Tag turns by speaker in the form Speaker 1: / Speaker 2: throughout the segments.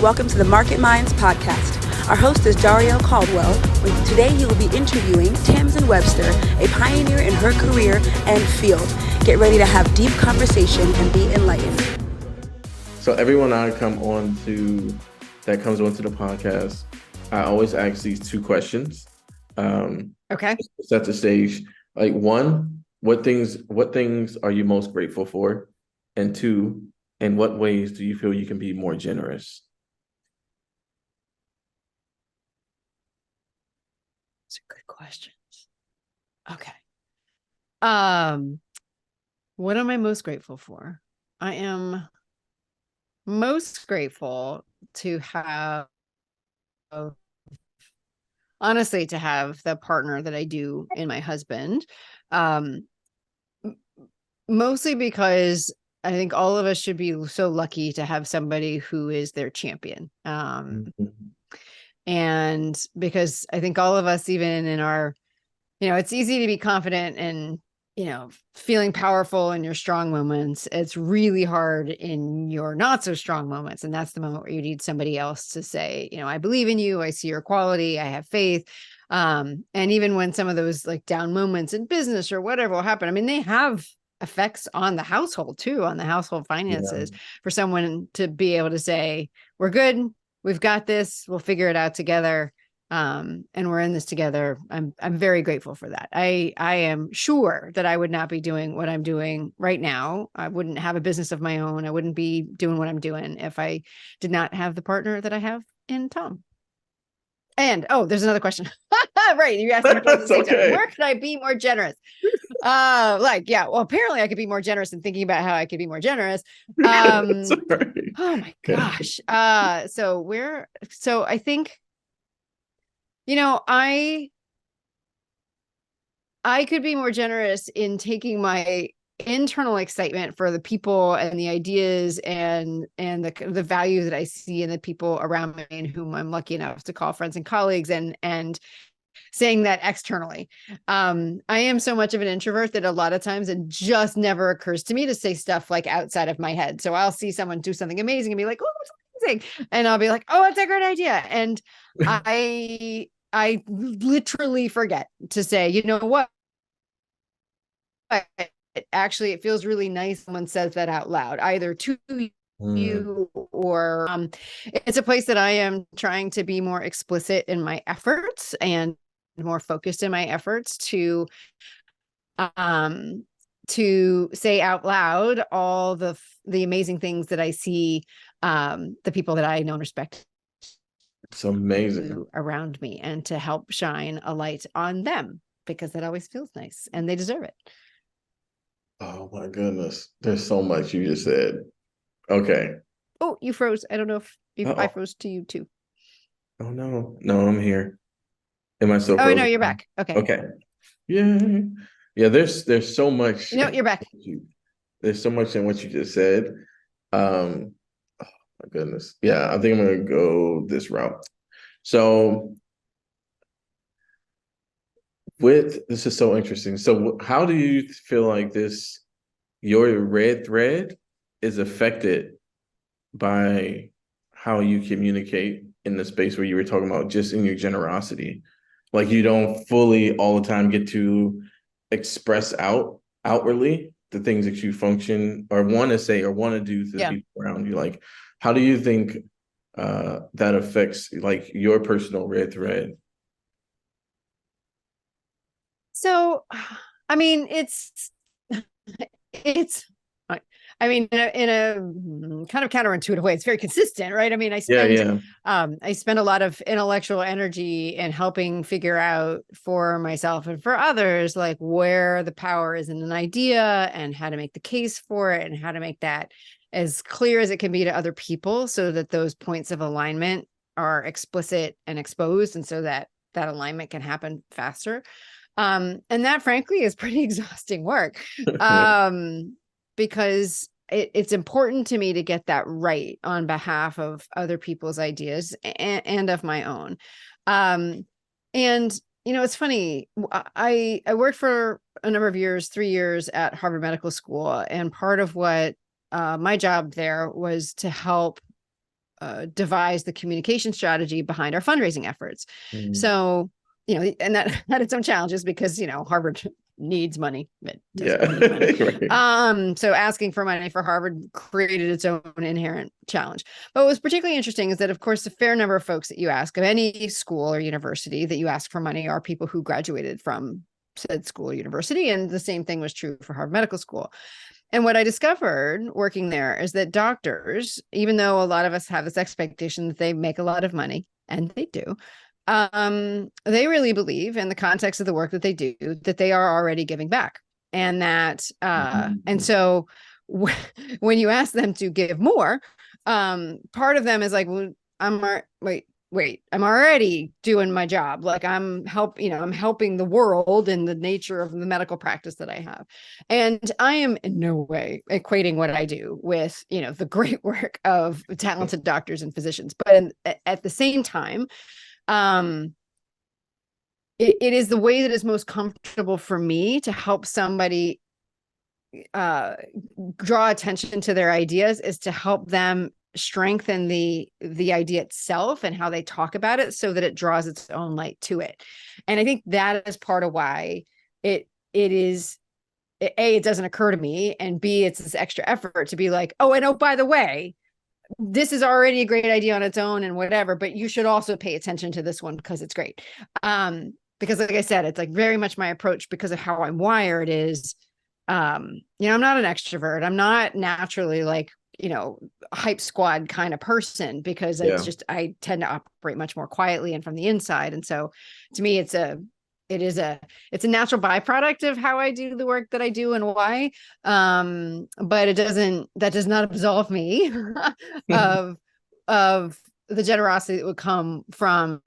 Speaker 1: and welcome to the Market Minds podcast. Our host is Dario Caldwell. Today he will be interviewing Tamsen Webster, a pioneer in her career and field. Get ready to have deep conversation and be enlightened.
Speaker 2: So everyone that comes onto the podcast, I always ask these two questions.
Speaker 1: Okay.
Speaker 2: To set the stage. Like, one, what things are you most grateful for? And two, in what ways do you feel you can be more generous?
Speaker 3: Those are good questions. Okay. What am I most grateful for? I am most grateful to have, honestly, to have the partner that I do in my husband. Mostly because I think all of us should be so lucky to have somebody who is their champion. And because I think all of us, even in our, it's easy to be confident and, feeling powerful in your strong moments. It's really hard in your not so strong moments. And that's the moment where you need somebody else to say, I believe in you. I see your quality. I have faith. And even when some of those like down moments in business or whatever will happen, I mean, they have effects on the household too, on the household finances, for someone to be able to say, we're good. We've got this. We'll figure it out together. And we're in this together. I'm very grateful for that. I am sure that I would not be doing what I'm doing right now. I wouldn't have a business of my own. I wouldn't be doing what I'm doing if I did not have the partner that I have in Tom. And there's another question. Right. You asked me both at the same time. Where could I be more generous? Apparently I could be more generous in thinking about how I could be more generous. Oh my gosh. So I think, I could be more generous in taking my internal excitement for the people and the ideas and the value that I see in the people around me and whom I'm lucky enough to call friends and colleagues and saying that externally. I am so much of an introvert that a lot of times it just never occurs to me to say stuff like outside of my head. So I'll see someone do something amazing and be like, oh, it's amazing. And I'll be like, oh, that's a great idea. And I literally forget to say, you know what? Actually, it feels really nice. Someone says that out loud, either to you or it's a place that I am trying to be more explicit in my efforts and more focused in my efforts to say out loud all the amazing things that I see, the people that I know and respect.
Speaker 2: It's amazing
Speaker 3: around me, and to help shine a light on them, because that always feels nice and they deserve it.
Speaker 2: Oh my goodness. There's so much you just said. Okay.
Speaker 3: Oh, you froze. I don't know if I froze to you too.
Speaker 2: Oh no. No, I'm here. Am I still frozen?
Speaker 3: Oh no, you're back. Okay.
Speaker 2: Yeah, there's so much.
Speaker 3: No, you're back.
Speaker 2: There's so much in what you just said. My goodness. Yeah, I think I'm gonna go this route. So this is so interesting. So how do you feel like your red thread is affected by how you communicate in the space where you were talking about, just in your generosity? Like, you don't fully all the time get to express outwardly the things that you function or want to say or want to do to the people around you. Like, how do you think that affects like your personal red thread?
Speaker 3: So, I mean, it's I mean, in a kind of counterintuitive way, it's very consistent, right? I mean, I spend a lot of intellectual energy in helping figure out for myself and for others, like where the power is in an idea and how to make the case for it and how to make that as clear as it can be to other people, so that those points of alignment are explicit and exposed, and so that alignment can happen faster. And that, frankly, is pretty exhausting work. Because it's important to me to get that right on behalf of other people's ideas and of my own. And, it's funny. I worked for a number of years, 3 years at Harvard Medical School. And part of what my job there was to help devise the communication strategy behind our fundraising efforts. So, and that had its own challenges because, Harvard needs money. It doesn't need money. Right. So asking for money for Harvard created its own inherent challenge. But what was particularly interesting is that, of course, a fair number of folks that you ask of any school or university that you ask for money are people who graduated from said school or university. And the same thing was true for Harvard Medical School. And what I discovered working there is that doctors, even though a lot of us have this expectation that they make a lot of money, and they do, they really believe in the context of the work that they do, that they are already giving back. And that, and so when you ask them to give more, part of them is like, well, wait, I'm already doing my job. Like I'm helping the world in the nature of the medical practice that I have. And I am in no way equating what I do with, the great work of talented doctors and physicians. But at the same time, it is the way that is most comfortable for me to help somebody draw attention to their ideas, is to help them strengthen the idea itself and how they talk about it so that it draws its own light to it. And I think that is part of why it doesn't occur to me, and B, it's this extra effort to be like, by the way, this is already a great idea on its own and whatever, but you should also pay attention to this one because it's great. Because like I said, it's like very much my approach because of how I'm wired is, I'm not an extrovert. I'm not naturally like, hype squad kind of person because it's just, I tend to operate much more quietly and from the inside. And so to me, it's a natural byproduct of how I do the work that I do and why. But that does not absolve me of the generosity that would come from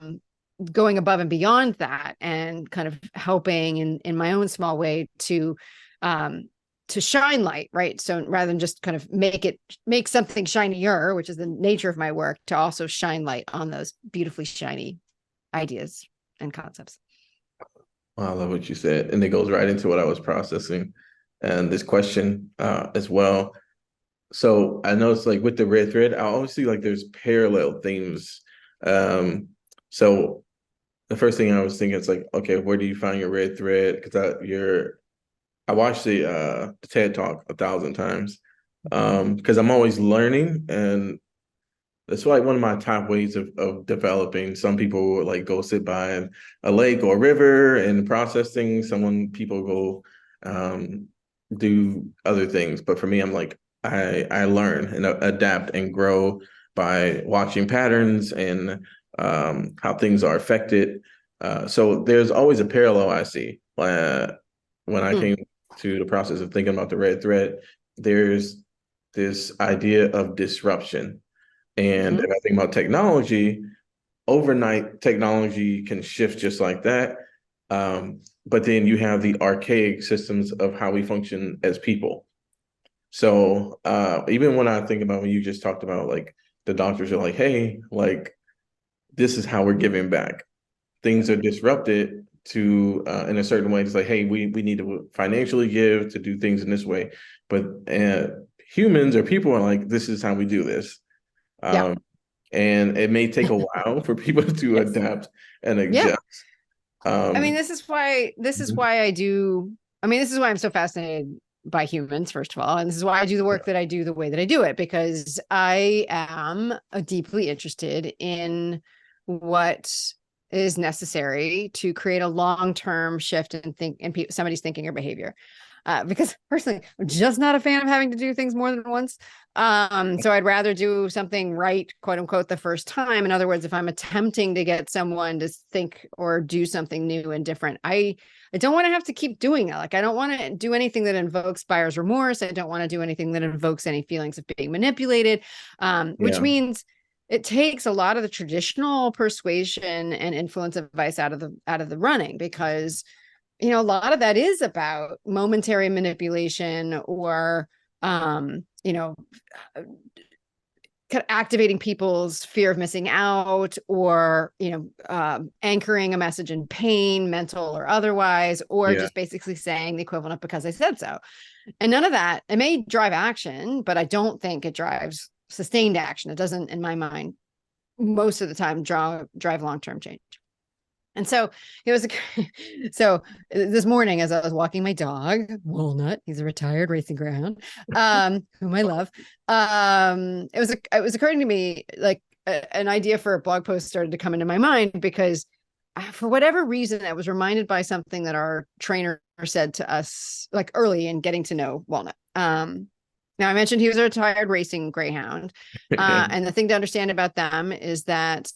Speaker 3: going above and beyond that and kind of helping in my own small way to shine light, right? So rather than just kind of make something shinier, which is the nature of my work, to also shine light on those beautifully shiny ideas and concepts.
Speaker 2: I love what you said. And it goes right into what I was processing and this question as well. So I know it's like with the red thread, I always see like there's parallel themes. So the first thing I was thinking is like, okay, where do you find your red thread? Because I watched the TED Talk 1,000 times because I'm always learning, and that's like one of my top ways of developing. Some people will like go sit by a lake or a river and process things. People go do other things. But for me, I'm like, I learn and adapt and grow by watching patterns and how things are affected. So there's always a parallel I see. When I came to the process of thinking about the red thread, there's this idea of disruption. And if I think about technology, overnight technology can shift just like that. But then you have the archaic systems of how we function as people. So even when I think about when you just talked about like the doctors are like, hey, like this is how we're giving back. Things are disrupted to in a certain way. It's like, hey, we need to financially give to do things in this way. But humans or people are like, this is how we do this. And it may take a while for people to adapt and adjust.
Speaker 3: I mean, this is why I'm so fascinated by humans, first of all. And this is why I do the work that I do the way that I do it, because I am deeply interested in what is necessary to create a long-term shift in somebody's thinking or behavior. Because personally, I'm just not a fan of having to do things more than once. So I'd rather do something right, quote unquote, the first time. In other words, if I'm attempting to get someone to think or do something new and different, I don't want to have to keep doing it. Like, I don't want to do anything that invokes buyer's remorse. I don't want to do anything that invokes any feelings of being manipulated, which means it takes a lot of the traditional persuasion and influence advice out of the running, because a lot of that is about momentary manipulation or, activating people's fear of missing out, or, anchoring a message in pain, mental or otherwise, or just basically saying the equivalent of because I said so. And none of that, it may drive action, but I don't think it drives sustained action. It doesn't, in my mind, most of the time drive long-term change. And so it was, so this morning, as I was walking my dog, Walnut, he's a retired racing greyhound, whom I love. It was occurring to me, like an idea for a blog post started to come into my mind, because for whatever reason, I was reminded by something that our trainer said to us, like early in getting to know Walnut. Now, I mentioned he was a retired racing greyhound. And the thing to understand about them is that,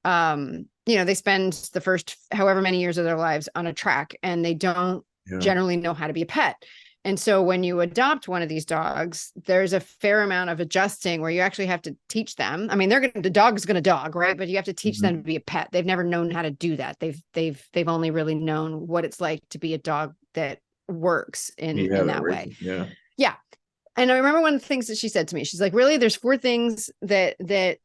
Speaker 3: they spend the first however many years of their lives on a track, and they don't generally know how to be a pet. And so when you adopt one of these dogs, there's a fair amount of adjusting where you actually have to teach them. I mean, the dog's going to dog, right? But you have to teach them to be a pet. They've never known how to do that. They've only really known what it's like to be a dog that works in that way.
Speaker 2: Yeah.
Speaker 3: Yeah. And I remember one of the things that she said to me, she's like, really, there's 4 things that there's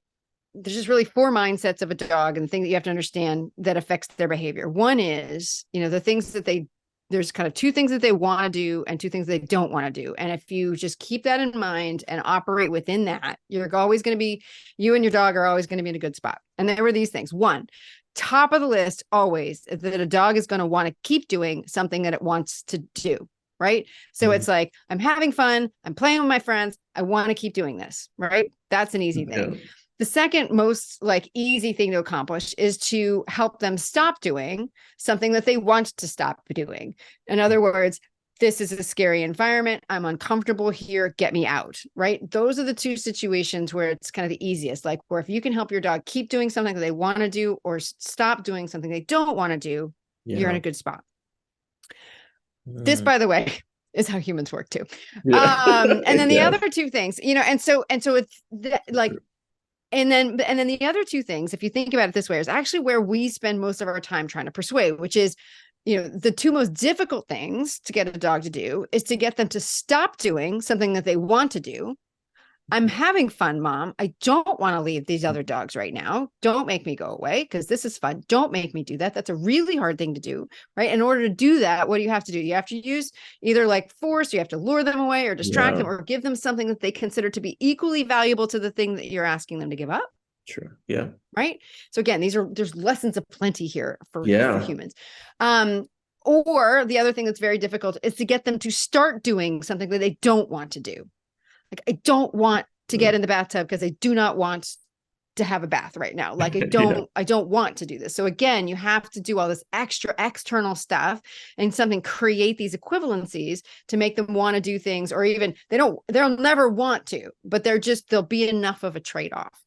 Speaker 3: just really 4 mindsets of a dog, and the thing that you have to understand that affects their behavior. One is, the things that there's kind of 2 things that they want to do and 2 things they don't want to do. And if you just keep that in mind and operate within that, you and your dog are always going to be in a good spot. And there were these things. 1, top of the list always is that a dog is going to want to keep doing something that it wants to do. Right. So it's like, I'm having fun. I'm playing with my friends. I want to keep doing this. Right. That's an easy thing. Yeah. The second most easy thing to accomplish is to help them stop doing something that they want to stop doing. In other words, this is a scary environment. I'm uncomfortable here. Get me out. Right. Those are the 2 situations where it's kind of the easiest, where if you can help your dog keep doing something that they want to do or stop doing something they don't want to do, you're in a good spot. This, by the way, is how humans work too. Yeah. And then the other 2 things, and so it's and then the other 2 things, if you think about it this way, is actually where we spend most of our time trying to persuade, which is, the 2 most difficult things to get a dog to do is to get them to stop doing something that they want to do. I'm having fun, Mom. I don't want to leave these other dogs right now. Don't make me go away because this is fun. Don't make me do that. That's a really hard thing to do, right? In order to do that, what do you have to do? You have to use either force, you have to lure them away or distract them or give them something that they consider to be equally valuable to the thing that you're asking them to give up.
Speaker 2: Sure. Yeah.
Speaker 3: Right. So again, there's lessons of plenty here for humans. Or the other thing that's very difficult is to get them to start doing something that they don't want to do. I don't want to get in the bathtub because I do not want to have a bath right now. I don't want to do this. So again, you have to do all this extra external stuff and create these equivalencies to make them want to do things, or even they'll never want to, but there'll be enough of a trade-off.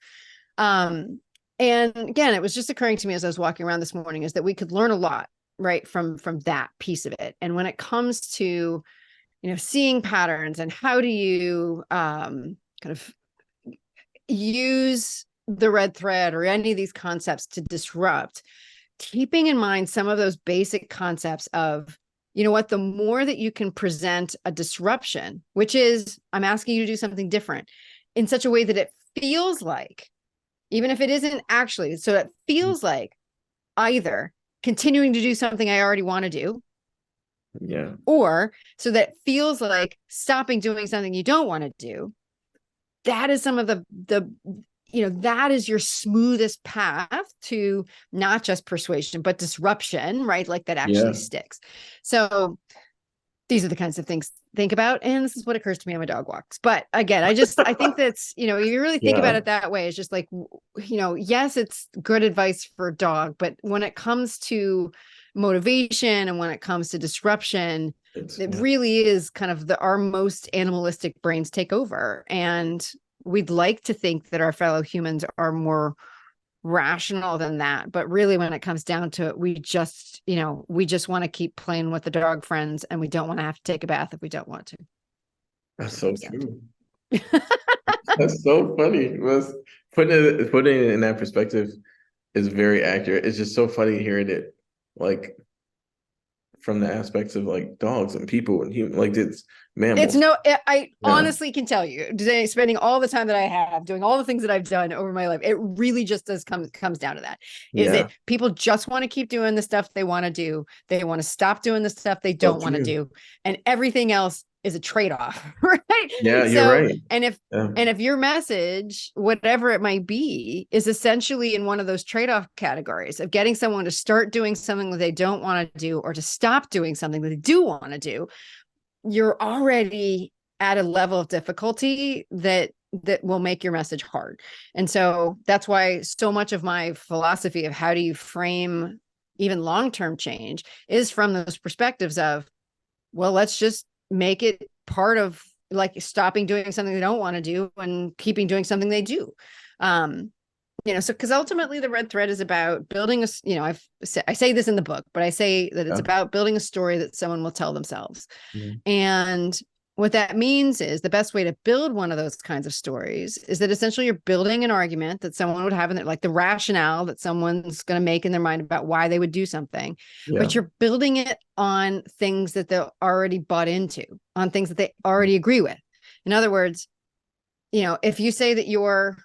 Speaker 3: And again, it was just occurring to me as I was walking around this morning is that we could learn a lot, right, from that piece of it. And when it comes to seeing patterns and how do you kind of use the red thread or any of these concepts to disrupt, keeping in mind some of those basic concepts of, the more that you can present a disruption, which is, I'm asking you to do something different in such a way that it feels like, even if it isn't actually, so it feels like either continuing to do something I already want to do, or so that feels like stopping doing something you don't want to do. That is some of the that is your smoothest path to not just persuasion, but disruption, right? That actually sticks. So these are the kinds of things to think about. And this is what occurs to me on my dog walks. But again, I think that's, you really think about it that way. It's just yes, it's good advice for a dog, but when it comes to motivation and when it comes to disruption, it really is kind of our most animalistic brains take over. And we'd like to think that our fellow humans are more rational than that. But really, when it comes down to it, we just want to keep playing with the dog friends, and we don't want to have to take a bath if we don't want to.
Speaker 2: That's so true. That's so funny. Putting it in that perspective is very accurate. It's just so funny hearing it from the aspects of dogs and people and human, it's mammals.
Speaker 3: I honestly can tell you, spending all the time that I have doing all the things that I've done over my life, it really just comes down to that. Is that people just want to keep doing the stuff they want to do. They want to stop doing the stuff they don't want to do. And everything else is a trade-off, right?
Speaker 2: Yeah, you're
Speaker 3: So,
Speaker 2: right.
Speaker 3: and if your message, whatever it might be, is essentially in one of those trade-off categories of getting someone to start doing something that they don't want to do or to stop doing something that they do want to do, you're already at a level of difficulty that will make your message hard. And so that's why so much of my philosophy of how do you frame even long-term change is from those perspectives of, well, let's just make it part of like stopping doing something they don't want to do and keeping doing something they do. So because ultimately the red thread is about building I say this in the book, but I say that it's about building a story that someone will tell themselves. And what that means is the best way to build one of those kinds of stories is that essentially you're building an argument that someone would have in their, like the rationale that someone's going to make in their mind about why they would do something, but you're building it on things that they're already bought into, on things that they already agree with. In other words, if you say that your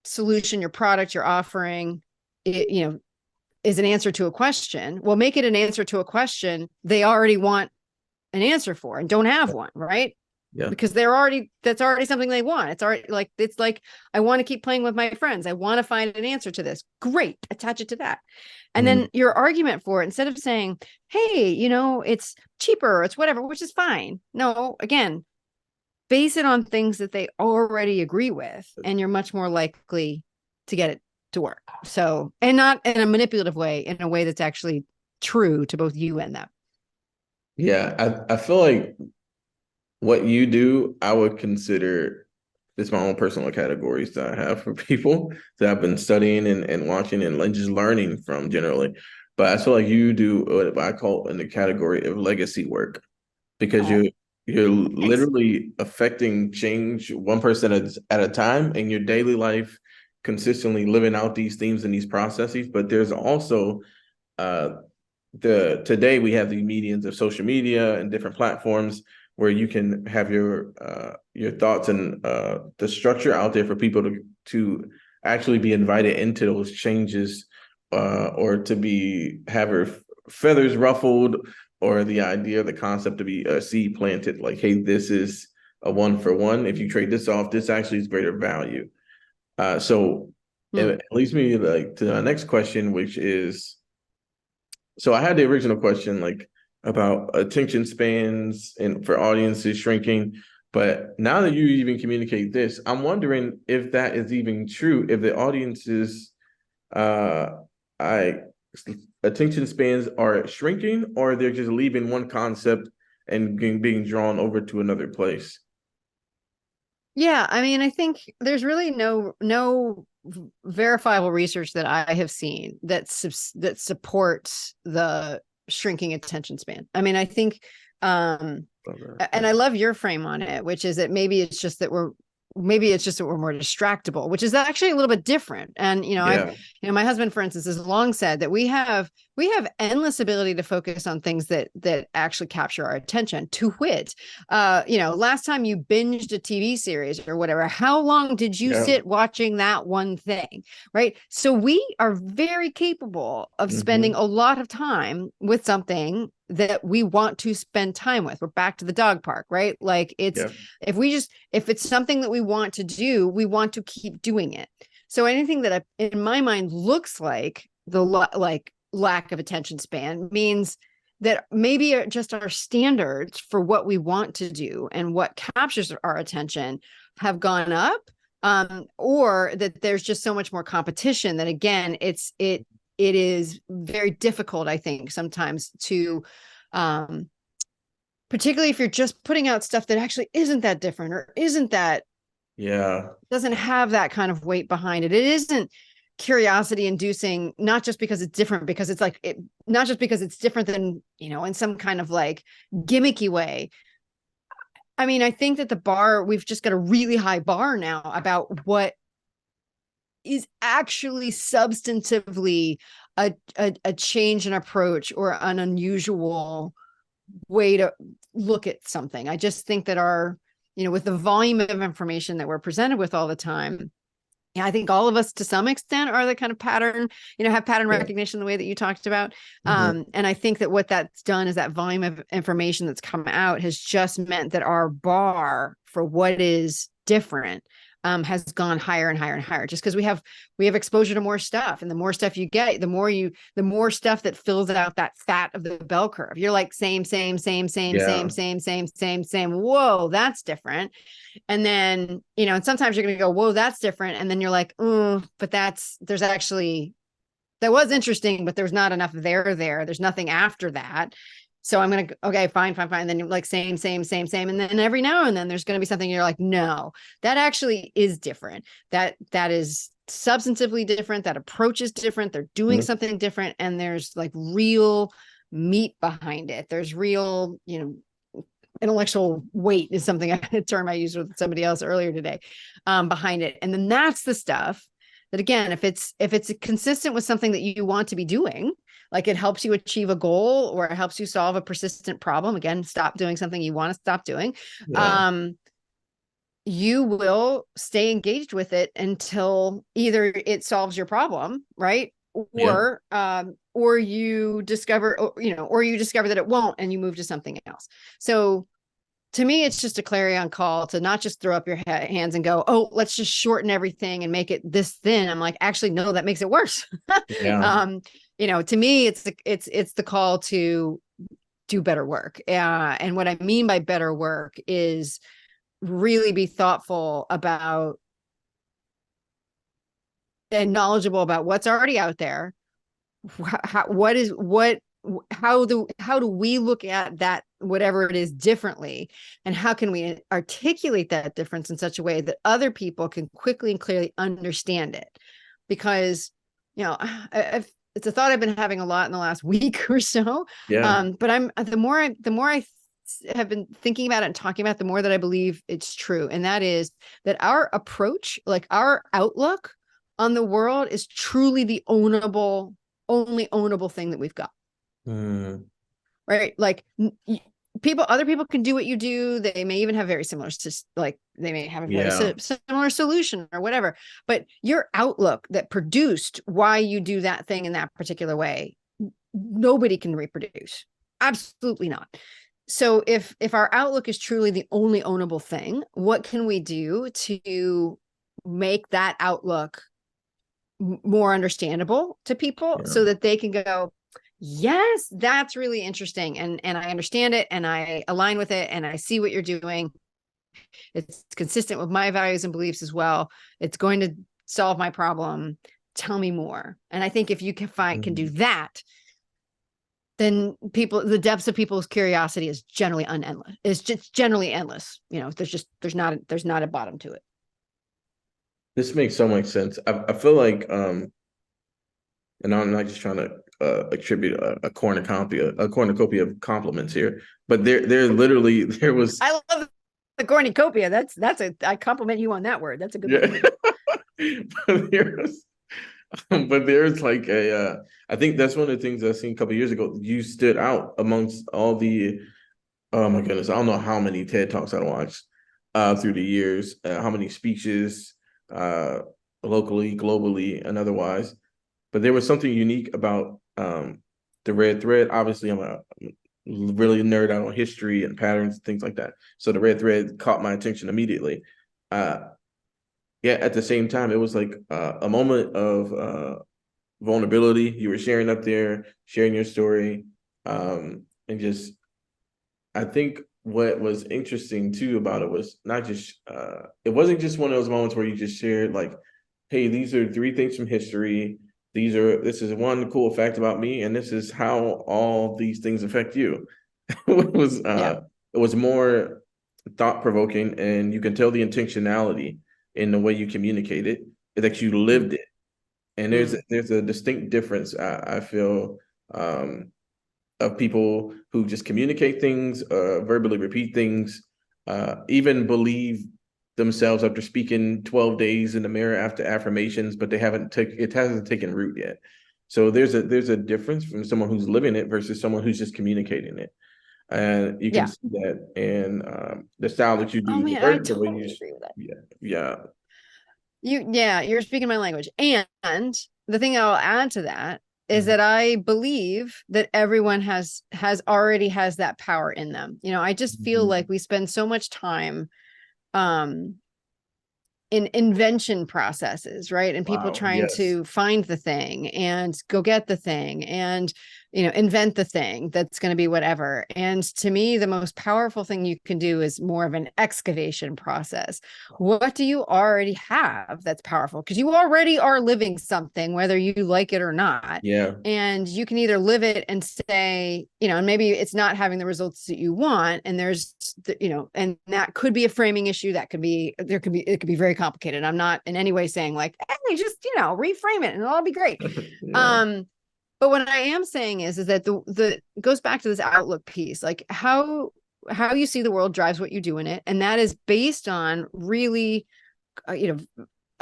Speaker 3: solution, your product, your offering, is an answer to a question, well, make it an answer to a question they already want an answer for and don't have one, right? Because that's already something they want. It's like I want to keep playing with my friends. I want to find an answer to this. Great, attach it to that. And then your argument for it, instead of saying, hey, it's cheaper, it's whatever, which is fine. No, again, base it on things that they already agree with, and you're much more likely to get it to work. So, and not in a manipulative way, in a way that's actually true to both you and them.
Speaker 2: Yeah, I feel like what you do, I would consider it's my own personal categories that I have for people that I've been studying and watching and like just learning from generally. But I feel like you do what I call in the category of legacy work, because you're literally affecting change one person at a time in your daily life, consistently living out these themes and these processes. But there's also today we have the medians of social media and different platforms where you can have your thoughts and the structure out there for people to actually be invited into those changes, or to have her feathers ruffled, or the idea, the concept to be a seed planted, like, hey, this is a 1-for-1. If you trade this off, this actually is greater value. So it leads me like to the next question, which is, so I had the original question like about attention spans and for audiences shrinking. But now that you even communicate this, I'm wondering if that is even true, if the audiences attention spans are shrinking, or they're just leaving one concept and being drawn over to another place.
Speaker 3: Yeah, I mean, I think there's really no verifiable research that I have seen that supports the shrinking attention span. I mean, I think, and I love your frame on it, which is that maybe it's just that we're more distractible, which is actually a little bit different. And my husband, for instance, has long said that we have endless ability to focus on things that actually capture our attention. To wit, last time you binged a TV series or whatever, how long did you sit watching that one thing? Right. So we are very capable of spending a lot of time with something that we want to spend time with. We're back to the dog park, right? Like if it's something that we want to do, we want to keep doing it. So anything that in my mind looks like the lack of attention span means that maybe just our standards for what we want to do and what captures our attention have gone up, or that there's just so much more competition that, again, it is very difficult, I think, sometimes to, particularly if you're just putting out stuff that actually isn't that different or doesn't have that kind of weight behind it. It isn't curiosity inducing, not just because it's different, because it's not just because it's different than, in some kind of like gimmicky way. I mean, I think that we've just got a really high bar now about what is actually substantively a change in approach or an unusual way to look at something. I just think that with the volume of information that we're presented with all the time, Yeah, I think all of us to some extent are the kind of pattern, have pattern
Speaker 2: Yeah.
Speaker 3: recognition the way that you talked about.
Speaker 2: Mhm.
Speaker 3: And I think that what that's done is that volume of information that's come out has just meant that our bar for what is different has gone higher and higher and higher, just because we have exposure to more stuff. And the more stuff you get, the more stuff that fills out that fat of the bell curve. You're like, same, same, same, same,
Speaker 2: Yeah.
Speaker 3: same, same, same, same, same. Whoa, that's different. And then, and sometimes you're going to go, whoa, that's different. And then you're like, oh, but that was interesting, but there's not enough there. There's nothing after that. So I'm going to, okay, fine. And then you're like, same, same, same, same. And then every now and then there's going to be something you're like, no, that actually is different. That is substantively different. That approach is different. They're doing
Speaker 2: Mhm.
Speaker 3: something different. And there's like real meat behind it. There's real, intellectual weight is something a term I used with somebody else earlier today, behind it. And then that's the stuff that, again, if it's consistent with something that you want to be doing, like it helps you achieve a goal or it helps you solve a persistent problem, again, stop doing something you want to stop doing.
Speaker 2: Yeah.
Speaker 3: You will stay engaged with it until either it solves your problem, right?
Speaker 2: Yeah.
Speaker 3: Or you discover, or you discover that it won't and you move to something else. So to me, it's just a clarion call to not just throw up your hands and go, oh, let's just shorten everything and make it this thin. I'm like, actually, no, that makes it worse.
Speaker 2: Yeah.
Speaker 3: To me, it's the call to do better work. And what I mean by better work is really be thoughtful about and knowledgeable about what's already out there. How do we look at that, whatever it is, differently, and how can we articulate that difference in such a way that other people can quickly and clearly understand it? Because it's a thought I've been having a lot in the last week or so.
Speaker 2: Yeah.
Speaker 3: But the more I have been thinking about it and talking about it, the more that I believe it's true, and that is that our approach, like our outlook on the world, is truly the only ownable thing that we've got.
Speaker 2: Mm.
Speaker 3: Right? Like other people can do what you do. They may even have very similar, like they may have a very
Speaker 2: Yeah.
Speaker 3: similar solution or whatever. But your outlook that produced why you do that thing in that particular way, nobody can reproduce. Absolutely not. So if our outlook is truly the only ownable thing, what can we do to make that outlook more understandable to people
Speaker 2: Yeah.
Speaker 3: so that they can go, yes, that's really interesting, and I understand it, and I align with it, and I see what you're doing. It's consistent with my values and beliefs as well. It's going to solve my problem. Tell me more. And I think if you can do
Speaker 2: Mhm.
Speaker 3: that, then the depths of people's curiosity is generally unendless. It's just generally endless. There's not a bottom to it.
Speaker 2: This makes so much sense. I feel like and I'm not just trying to attribute a cornucopia of compliments here, but there literally there was
Speaker 3: I love the cornucopia. I compliment you on that word. That's a good
Speaker 2: yeah.
Speaker 3: one.
Speaker 2: but there's but there's like I think that's one of the things I seen a couple of years ago. You stood out amongst all the oh my goodness, I don't know how many TED Talks I watched through the years, how many speeches uh locally, globally, and otherwise. But there was something unique about the red thread. Obviously, I'm really nerd out on history and patterns and things like that. So the red thread caught my attention immediately. Uh, yeah, at the same time, it was like a moment of vulnerability. You were sharing up there, sharing your story, and just I think what was interesting too about it was not just it wasn't just one of those moments where you just shared like, hey, these are three things from history. This is one cool fact about me, and this is how all these things affect you. it was
Speaker 3: Yeah.
Speaker 2: it was more thought provoking, and you can tell the intentionality in the way you communicate it, that you lived it. And
Speaker 3: Mm.
Speaker 2: there's a distinct difference I feel um, of people who just communicate things, verbally repeat things, even believe themselves after speaking 12 days in the mirror after affirmations, but it hasn't taken root yet. So there's a difference from someone who's living it versus someone who's just communicating it. And you can
Speaker 3: Yeah.
Speaker 2: see that in the style that you
Speaker 3: Oh
Speaker 2: do,
Speaker 3: man, I
Speaker 2: the way you,
Speaker 3: totally agree with that.
Speaker 2: yeah, yeah,
Speaker 3: You're speaking my language. And the thing I'll add to that is
Speaker 2: Mhm.
Speaker 3: that I believe that everyone already has that power in them. I just feel like we spend so much time um in invention processes, right? And people
Speaker 2: Wow.
Speaker 3: trying
Speaker 2: Yes.
Speaker 3: to find the thing and go get the thing and, invent the thing that's going to be whatever. And to me, the most powerful thing you can do is more of an excavation process. What do you already have that's powerful? Because you already are living something, whether you like it or not.
Speaker 2: Yeah.
Speaker 3: And you can either live it and say, and maybe it's not having the results that you want. And and that could be a framing issue. It could be very complicated. I'm not in any way saying like, hey, just, reframe it and it'll all be great.
Speaker 2: Yeah.
Speaker 3: But what I am saying is that the goes back to this outlook piece, like how you see the world drives what you do in it. And that is based on really,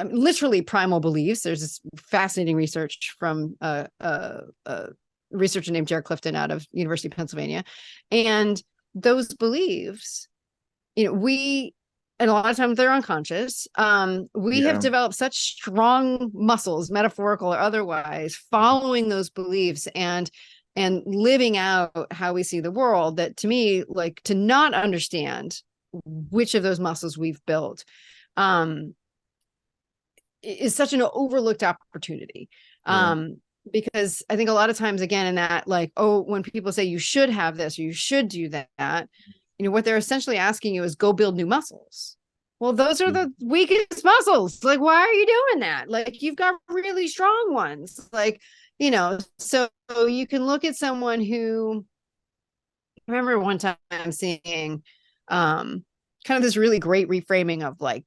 Speaker 3: literally primal beliefs. There's this fascinating research from a researcher named Jared Clifton out of University of Pennsylvania. And those beliefs, and a lot of times they're unconscious. We have
Speaker 2: Yeah.
Speaker 3: developed such strong muscles, metaphorical or otherwise, following those beliefs and living out how we see the world, that to me, like, to not understand which of those muscles we've built is such an overlooked opportunity.
Speaker 2: Yeah.
Speaker 3: Because I think a lot of times, again, in that, like, oh, when people say you should have this or you should do that, what they're essentially asking you is go build new muscles. Well, those are the weakest muscles. Like, why are you doing that? Like, you've got really strong ones. Like, so you can look at someone who, I remember one time seeing kind of this really great reframing of like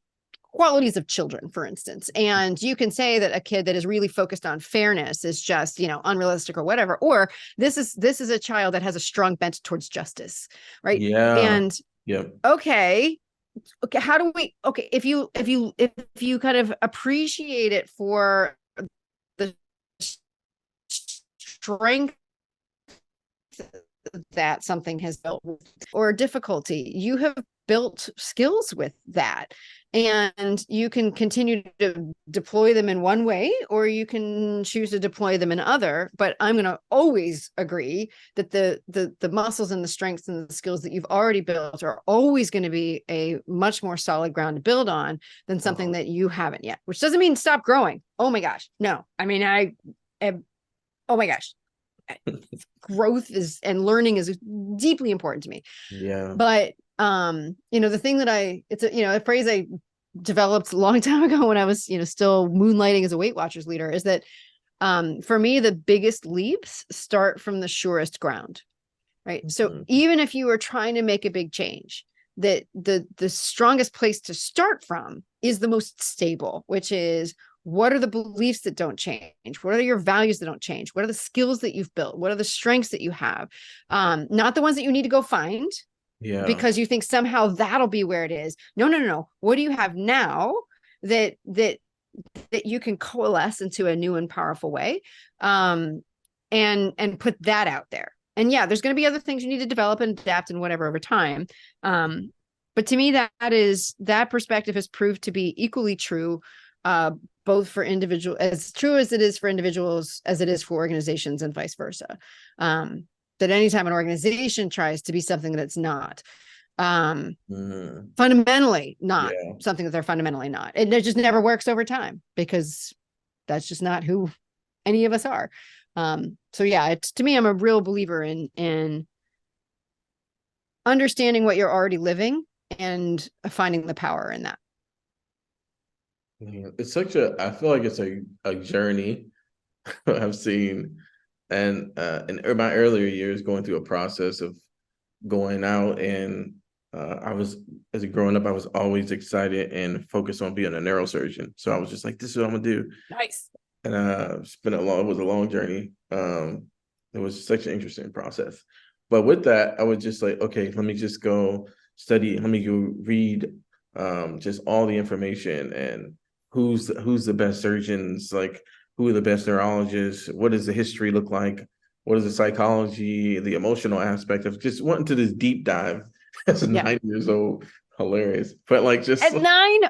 Speaker 3: qualities of children, for instance. And you can say that a kid that is really focused on fairness is just, unrealistic or whatever, or this is a child that has a strong bent towards justice, right?
Speaker 2: Yeah.
Speaker 3: And
Speaker 2: Yeah.
Speaker 3: okay, how do we, okay, if you kind of appreciate it for the strength that something has built, or difficulty, you have built skills with that, and you can continue to deploy them in one way, or you can choose to deploy them in other. But I'm going to always agree that the muscles and the strengths and the skills that you've already built are always going to be a much more solid ground to build on than something that you haven't yet, which doesn't mean stop growing. Oh my gosh, no. I mean, oh my gosh, growth is and learning is deeply important to me.
Speaker 2: Yeah.
Speaker 3: But the thing that it's a phrase I developed a long time ago when I was, still moonlighting as a Weight Watchers leader, is that for me, the biggest leaps start from the surest ground, right? So even if you are trying to make a big change, that the strongest place to start from is the most stable, which is, what are the beliefs that don't change? What are your values that don't change? What are the skills that you've built? What are the strengths that you have? Not the ones that you need to go find
Speaker 2: Yeah.
Speaker 3: because you think somehow that'll be where it is. No. What do you have now that you can coalesce into a new and powerful way, and put that out there? And yeah, there's going to be other things you need to develop and adapt and whatever over time. But to me, that perspective has proved to be equally true, both for individual, as true as it is for individuals as it is for organizations, and vice versa. That anytime an organization tries to be something that it's not, fundamentally not
Speaker 2: Yeah.
Speaker 3: something that they're fundamentally not, it just never works over time, because that's just not who any of us are. So yeah, to me, I'm a real believer in understanding what you're already living and finding the power in that.
Speaker 2: Yeah. I feel like it's a journey I've seen, and in my earlier years, going through a process of going out, and I was, as a growing up, I was always excited and focused on being a neurosurgeon. So I was just like, this is what I'm gonna do.
Speaker 3: Nice.
Speaker 2: And it was a long journey. It was such an interesting process. But with that, I was just like, okay, let me just go study, let me go read just all the information, and who's the best surgeons, like who are the best neurologists, what does the history look like, what is the psychology, the emotional aspect of just wanting to this deep dive as a
Speaker 3: Yeah.
Speaker 2: 9 years old. hilarious. But like
Speaker 3: At 9?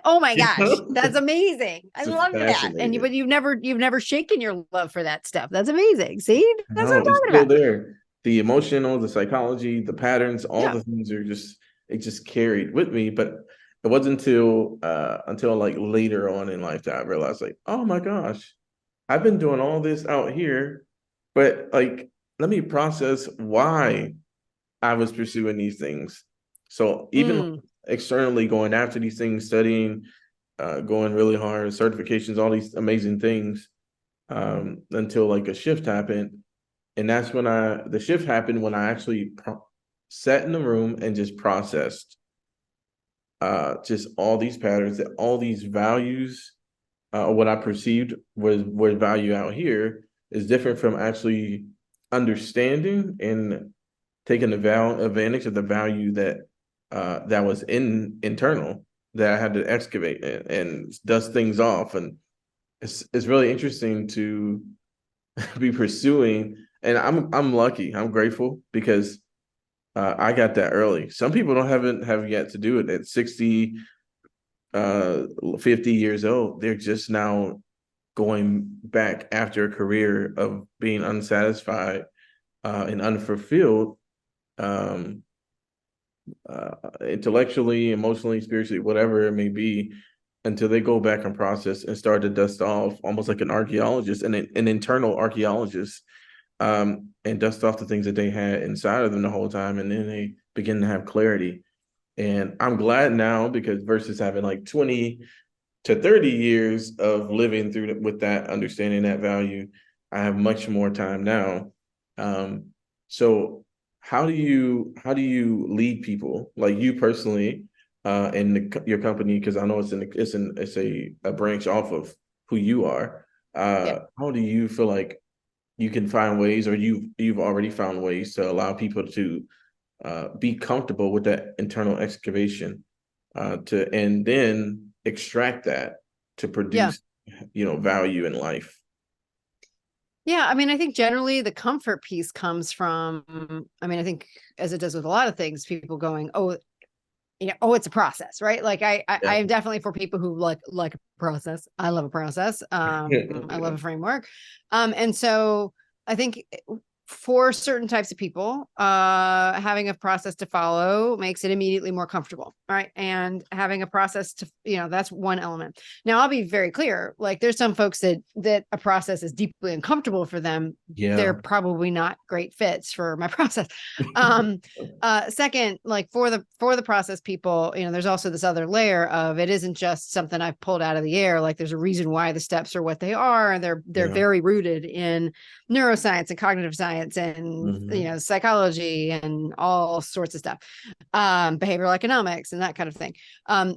Speaker 3: Oh my
Speaker 2: you
Speaker 3: gosh,
Speaker 2: know,
Speaker 3: that's amazing. I
Speaker 2: just
Speaker 3: love that. And
Speaker 2: fascinated.
Speaker 3: you've never shaken your love for that stuff. That's amazing. See, that's what
Speaker 2: No,
Speaker 3: I'm
Speaker 2: it's
Speaker 3: talking
Speaker 2: still
Speaker 3: about.
Speaker 2: there. The emotional, the psychology, the patterns, all
Speaker 3: Yeah.
Speaker 2: the things are just it just carried with me. But it wasn't until like later on in life that I realized like, oh my gosh, I've been doing all this out here, but like let me process why I was pursuing these things. So even
Speaker 3: Mm,
Speaker 2: externally going after these things, studying, going really hard, certifications, all these amazing things, until like a shift happened. And that's when the shift happened when I actually sat in the room and just processed just all these patterns, that all these values, what I perceived was value out here is different from actually understanding and taking the advantage of the value that that was internal that I had to excavate and dust things off. And it's really interesting to be pursuing. And I'm lucky. I'm grateful because I got that early. Some people don't have yet to do it at 60, 50 years old. They're just now going back after a career of being unsatisfied and unfulfilled, um, intellectually, emotionally, spiritually, whatever it may be, until they go back and process and start to dust off, almost like an archaeologist and an internal archaeologist, and dust off the things that they had inside of them the whole time, and then they begin to have clarity. And I'm glad now because versus having like 20 to 30 years of living through with that understanding that value, I have much more time now. Um, so how do you lead people like you personally in your company? Because I know it's a branch off of who you are.
Speaker 3: yeah.
Speaker 2: How do you feel like you can find ways, or you've already found ways to allow people to be comfortable with that internal excavation, to and then extract that to
Speaker 3: Yeah.
Speaker 2: produce, value in life.
Speaker 3: Yeah. I mean, I think generally the comfort piece comes from, I mean, I think as it does with a lot of things, people going, oh, oh, it's a process, right? Like I
Speaker 2: Yeah.
Speaker 3: am definitely for people who like a process. I love a process. I love a framework. And so I think for certain types of people, having a process to follow makes it immediately more comfortable, right? And having a process to, that's one element. Now I'll be very clear. Like there's some folks that a process is deeply uncomfortable for them. They're
Speaker 2: Yeah.
Speaker 3: probably not great fits for my process. Second, like for the process people, there's also this other layer of it isn't just something I've pulled out of the air. Like there's a reason why the steps are what they are, and they're
Speaker 2: Yeah.
Speaker 3: very rooted in neuroscience and cognitive science and psychology and all sorts of stuff, behavioral economics and that kind of thing.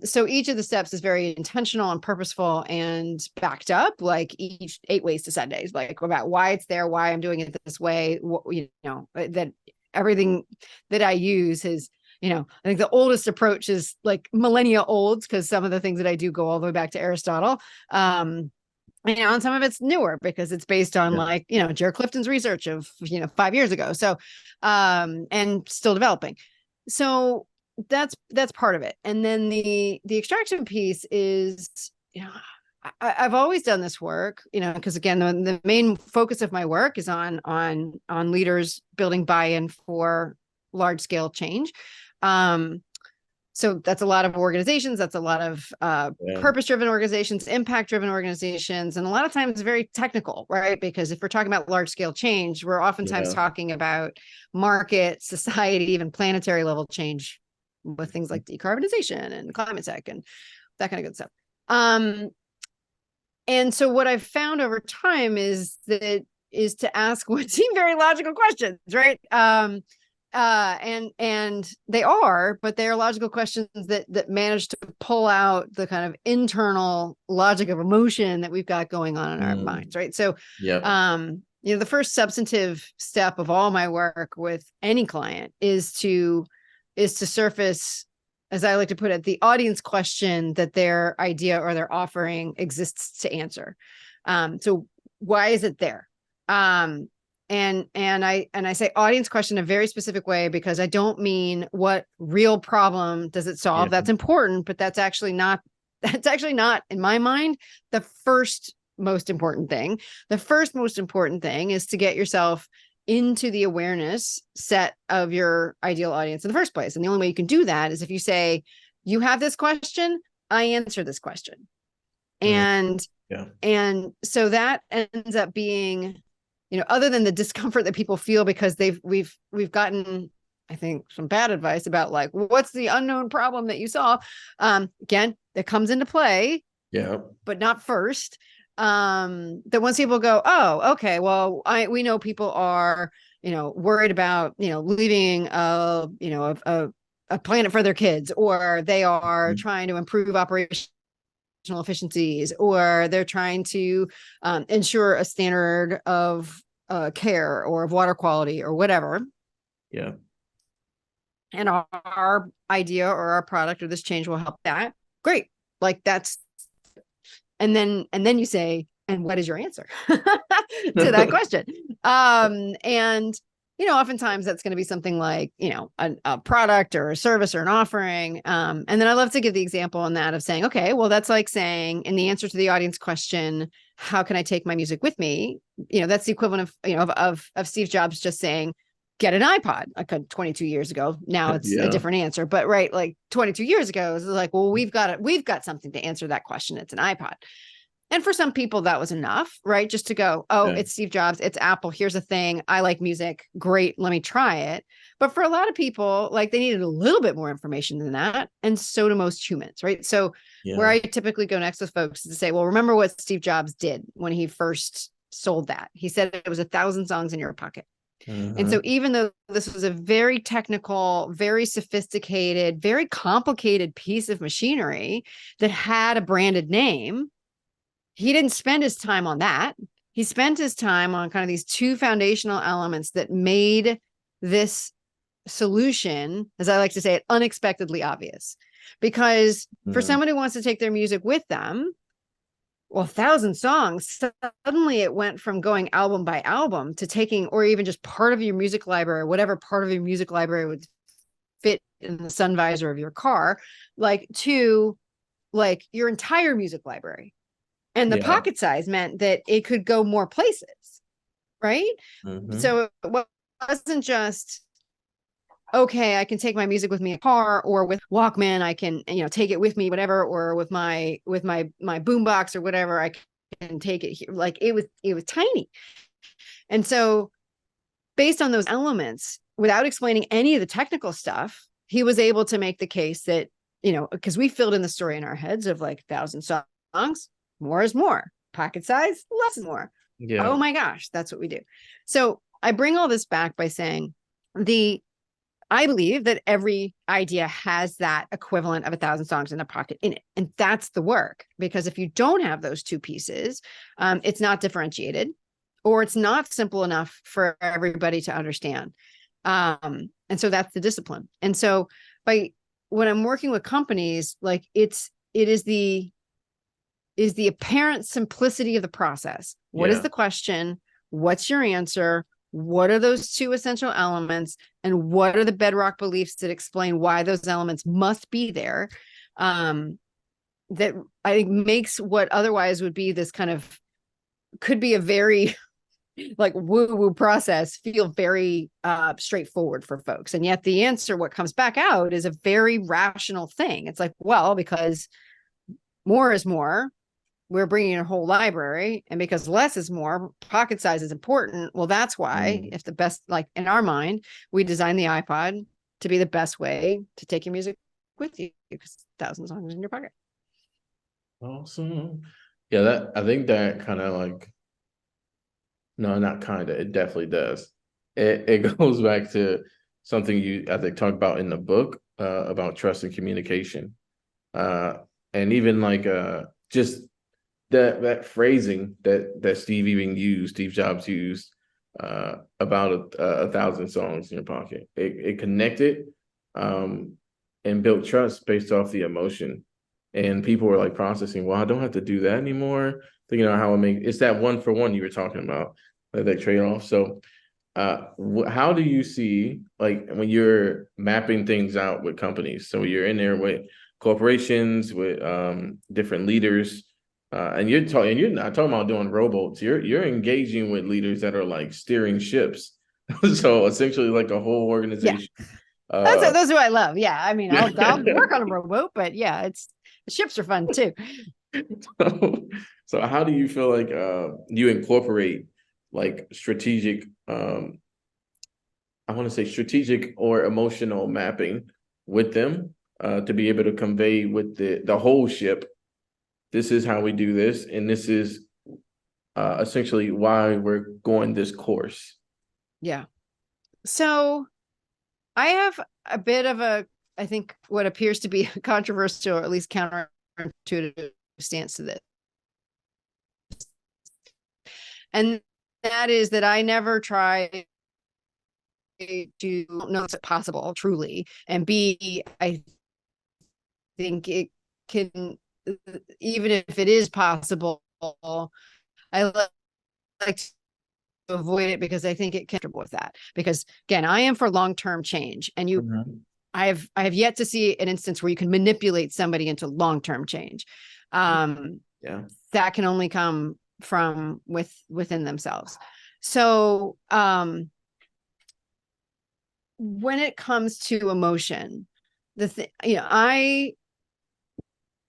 Speaker 3: So each of the steps is very intentional and purposeful and backed up, like each 8 ways to Sundays, like about why it's there, why I'm doing it this way, that everything that I use is, I think the oldest approach is like millennia old, because some of the things that I do go all the way back to Aristotle. And some of it's newer because it's based on like, Jared Clifton's research of, 5 years ago. So, and still developing. So that's part of it. And then the extraction piece is, I've always done this work, because again, the main focus of my work is on leaders building buy-in for large scale change. So that's a lot of organizations. That's a lot of purpose-driven organizations, impact-driven organizations, and a lot of times very technical, right? Because if we're talking about large-scale change, we're oftentimes talking about market, society, even planetary level change with things like decarbonization and climate tech and that kind of good stuff. And so what I've found over time is to ask what seem very logical questions, right? And they are, but they are logical questions that manage to pull out the kind of internal logic of emotion that we've got going on in our minds, right? So, the first substantive step of all my work with any client is to surface, as I like to put it, the audience question that their idea or their offering exists to answer. So why is it there? And I say audience question in a very specific way, because I don't mean what real problem does it solve.
Speaker 2: Yeah.
Speaker 3: That's important, but that's actually not in my mind the first most important thing. The first most important thing is to get yourself into the awareness set of your ideal audience in the first place. And the only way you can do that is if you say, you have this question, I answer this question. And
Speaker 2: Yeah.
Speaker 3: and so that ends up being, other than the discomfort that people feel because we've gotten, I think, some bad advice about like, what's the unknown problem that you solve? Again, that comes into play,
Speaker 2: Yeah.
Speaker 3: but not first. That once people go, oh, okay, well, we know people are, worried about, leaving a planet for their kids, or they are trying to improve operational efficiencies, or they're trying to ensure a standard of care or of water quality or whatever.
Speaker 2: Yeah.
Speaker 3: And our idea or our product or this change will help that. Great. Like that's, and then you say, and what is your answer to that question? And oftentimes that's going to be something like, a product or a service or an offering. And then I love to give the example on that of saying, okay, well, that's like saying in the answer to the audience question, how can I take my music with me? That's the equivalent of Steve Jobs just saying, get an iPod, like 22 years ago. Now it's a different answer, but right. Like 22 years ago, it was like, well, we've got something to answer that question. It's an iPod. And for some people that was enough, right? Just to go, oh, it's Steve Jobs, it's Apple. Here's a thing. I like music. Great. Let me try it. But for a lot of people, like they needed a little bit more information than that. And so do most humans, right? So where I typically go next with folks is to say, well, remember what Steve Jobs did when he first sold that. He said it was 1,000 songs in your pocket. And so even though this was a very technical, very sophisticated, very complicated piece of machinery that had a branded name, he didn't spend his time on that. He spent his time on kind of these two foundational elements that made this solution, as I like to say it, unexpectedly obvious. Because for someone who wants to take their music with them, well, 1,000 songs, suddenly it went from going album by album to taking, or even just part of your music library, whatever part of your music library would fit in the sun visor of your car, like to like your entire music library. And the pocket size meant that it could go more places, right? So it wasn't just, okay, I can take my music with me in a car, or with Walkman, I can, take it with me, whatever, or with my boombox or whatever, I can take it here. Like it was tiny. And so based on those elements, without explaining any of the technical stuff, he was able to make the case that, because we filled in the story in our heads of like 1,000 songs, more is more, pocket size, less is more. Yeah. Oh my gosh, that's what we do. So I bring all this back by saying I believe that every idea has that equivalent of 1,000 songs in the pocket in it. And that's the work, because if you don't have those two pieces, it's not differentiated, or it's not simple enough for everybody to understand. And so that's the discipline. And so when I'm working with companies, like it is the apparent simplicity of the process. What is the question? What's your answer? What are those two essential elements? And what are the bedrock beliefs that explain why those elements must be there? That I think makes what otherwise would be this kind of, could be a very like woo-woo process feel very straightforward for folks. And yet the answer, what comes back out, is a very rational thing. It's like, well, because more is more, we're bringing a whole library, and because less is more, pocket size is important. Well, that's why if the best, like in our mind, we designed the iPod to be the best way to take your music with you, because 1,000 songs in your pocket.
Speaker 2: Awesome. Yeah, I think that kind of like, no, not kind of, it definitely does. It goes back to something you, I think, talk about in the book about trust and communication. And even like just that phrasing that Steve Jobs used about 1,000 songs in your pocket. It connected and built trust based off the emotion. And people were like processing, well, I don't have to do that anymore. Thinking about how it's that one for one you were talking about, that trade-off. So how do you see, like, when you're mapping things out with companies? So you're in there with corporations, with different leaders, and you're not talking about doing rowboats. You're engaging with leaders that are like steering ships. So essentially, like a whole
Speaker 3: Yeah.
Speaker 2: organization. Uh,
Speaker 3: Those who I love. Yeah. I mean, I'll work on a rowboat, but yeah, the ships are fun too.
Speaker 2: so how do you feel like you incorporate like strategic I want to say strategic or emotional mapping with them to be able to convey with the whole ship, this is how we do this, and this is essentially why we're going this course.
Speaker 3: Yeah. So I have a bit of I think what appears to be a controversial or at least counterintuitive stance to this. And that is that I never try to know it's possible truly. And B, I think it can, even if it is possible, I like to avoid it because I think it can comfortable with that. Because again, I am for long-term change, and I have yet to see an instance where you can manipulate somebody into long-term change.
Speaker 2: Yeah.
Speaker 3: That can only come from within themselves. So when it comes to emotion,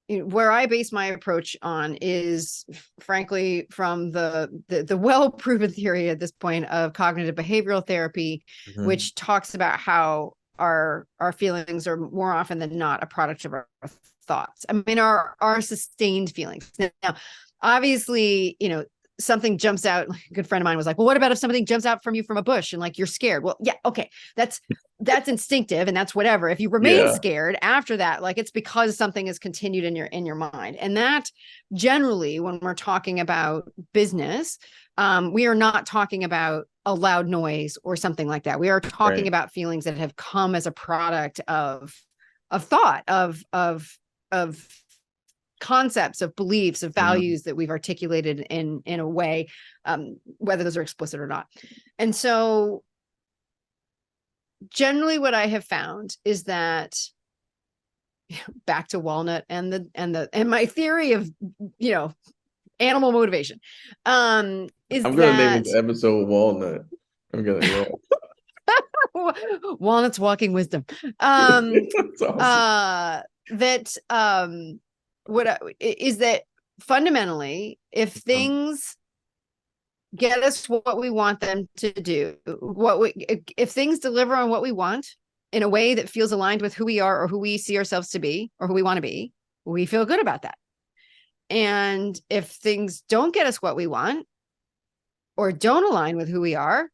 Speaker 3: where I base my approach on is frankly from the well-proven theory at this point of cognitive behavioral therapy, which talks about how our feelings are more often than not a product of our thoughts. I mean, our sustained feelings. Now, obviously, something jumps out. Like a good friend of mine was like, well, what about if something jumps out from you from a bush and like you're scared? Well, yeah, okay. That's instinctive and that's whatever. If you remain scared after that, like it's because something is continued in your mind. And that generally, when we're talking about business, we are not talking about a loud noise or something like that. We are talking about feelings that have come as a product of thought, of concepts, of beliefs, of values that we've articulated in a way, whether those are explicit or not. And so generally what I have found is that back to walnut and my theory of, animal motivation, is
Speaker 2: I'm gonna name this episode Walnut. I'm gonna
Speaker 3: Walnut's walking wisdom.
Speaker 2: That's awesome.
Speaker 3: Is that fundamentally, if things get us what we want them to do, if things deliver on what we want in a way that feels aligned with who we are or who we see ourselves to be or who we want to be, we feel good about that. And if things don't get us what we want or don't align with who we are,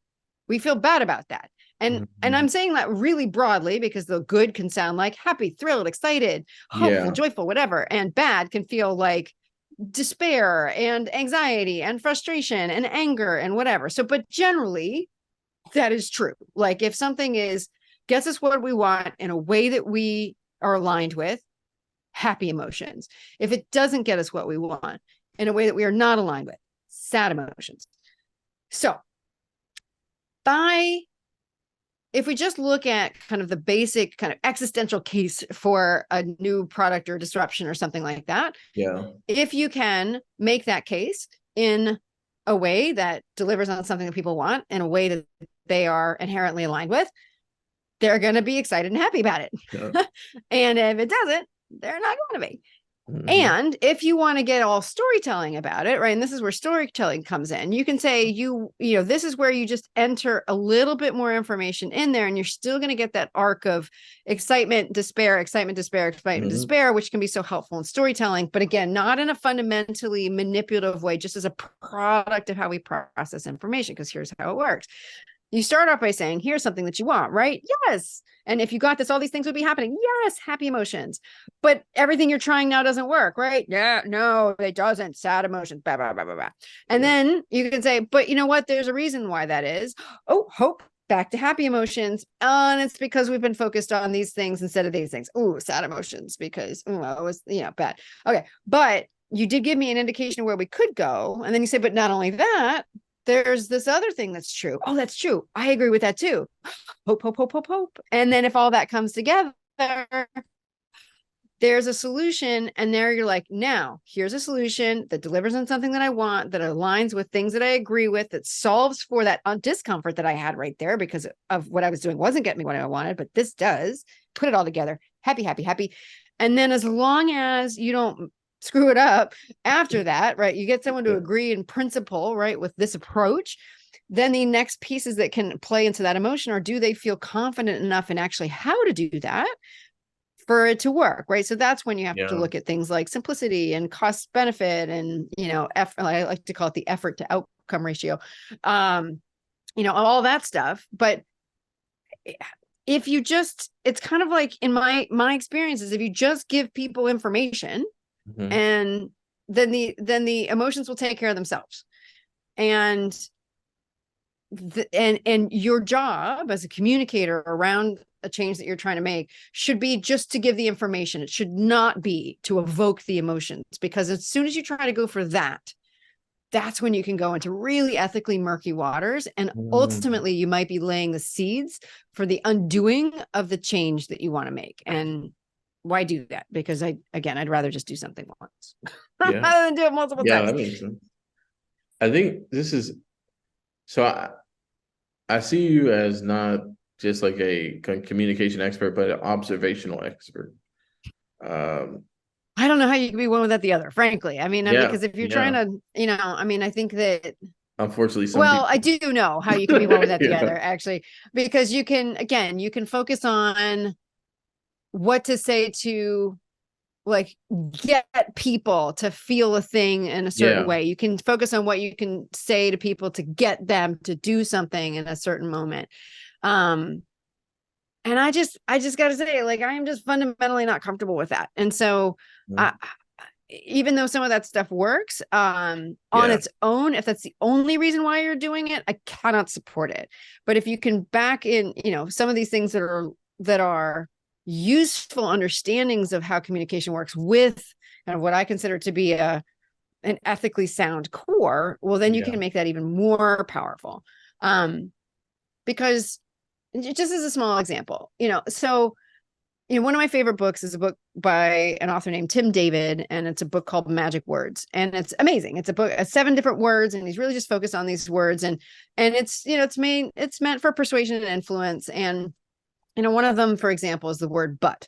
Speaker 3: we feel bad about that. And I'm saying that really broadly because the good can sound like happy, thrilled, excited, hopeful, joyful, whatever. And bad can feel like despair and anxiety and frustration and anger and whatever. So, but generally that is true. Like if something gets us what we want in a way that we are aligned with, happy emotions. If it doesn't get us what we want in a way that we are not aligned with, sad emotions. So if we just look at kind of the basic kind of existential case for a new product or disruption or something like that, if you can make that case in a way that delivers on something that people want, in a way that they are inherently aligned with, they're going to be excited and happy about it. And if it doesn't, they're not going to be. And if you want to get all storytelling about it, right? And this is where storytelling comes in. You can say, this is where you just enter a little bit more information in there, and you're still going to get that arc of excitement, despair, which can be so helpful in storytelling. But again, not in a fundamentally manipulative way, just as a product of how we process information, because here's how it works. You start off by saying, here's something that you want, right? Yes. And if you got this, all these things would be happening. Yes. Happy emotions. But everything you're trying now doesn't work, right? Yeah. No, it doesn't. Sad emotions. Blah, blah, blah, blah, blah. And then you can say, but you know what? There's a reason why that is. Oh, hope. Back to happy emotions. And it's because we've been focused on these things instead of these things. Ooh, sad emotions because it was, bad. Okay. But you did give me an indication of where we could go. And then you say, but not only that, there's this other thing that's true. Oh, that's true. I agree with that too. Hope, hope, hope, hope, hope. And then if all that comes together, there's a solution. And there you're like, now here's a solution that delivers on something that I want, that aligns with things that I agree with, that solves for that discomfort that I had right there because of what I was doing wasn't getting me what I wanted, but this does. Put it all together. Happy, happy, happy. And then as long as you don't screw it up after that, right? You get someone to agree in principle, right, with this approach. Then the next pieces that can play into that emotion are, do they feel confident enough in actually how to do that for it to work, right? So that's when you have to look at things like simplicity and cost benefit and, I like to call it the effort to outcome ratio, all that stuff. But if you just, it's kind of like in my experiences, if you just give people information, and then the emotions will take care of themselves. And your job as a communicator around a change that you're trying to make should be just to give the information. It should not be to evoke the emotions, because as soon as you try to go for that, that's when you can go into really ethically murky waters. And ultimately you might be laying the seeds for the undoing of the change that you want to make. And why do that? Because I'd rather just do something once rather than do it multiple times.
Speaker 2: Yeah, that makes sense. I think this is, so I see you as not just like a communication expert, but an observational expert.
Speaker 3: I don't know how you can be one without the other, frankly. I mean, because if you're trying to, I think that,
Speaker 2: unfortunately,
Speaker 3: I do know how you can be one without the other, actually, because you can focus on what to say to, like, get people to feel a thing in a certain way. You can focus on what you can say to people to get them to do something in a certain moment. And I just got to say, like, I am just fundamentally not comfortable with that. And so even though some of that stuff works on its own, if that's the only reason why you're doing it, I cannot support it. But if you can back in, some of these things that are useful understandings of how communication works with kind of what I consider to be an ethically sound core, well, then you can make that even more powerful. Because just as a small example, so, one of my favorite books is a book by an author named Tim David, and it's a book called Magic Words. And it's amazing. It's a book, 7 different words, and he's really just focused on these words. And it's, it's meant for persuasion and influence. And, one of them, for example, is the word but.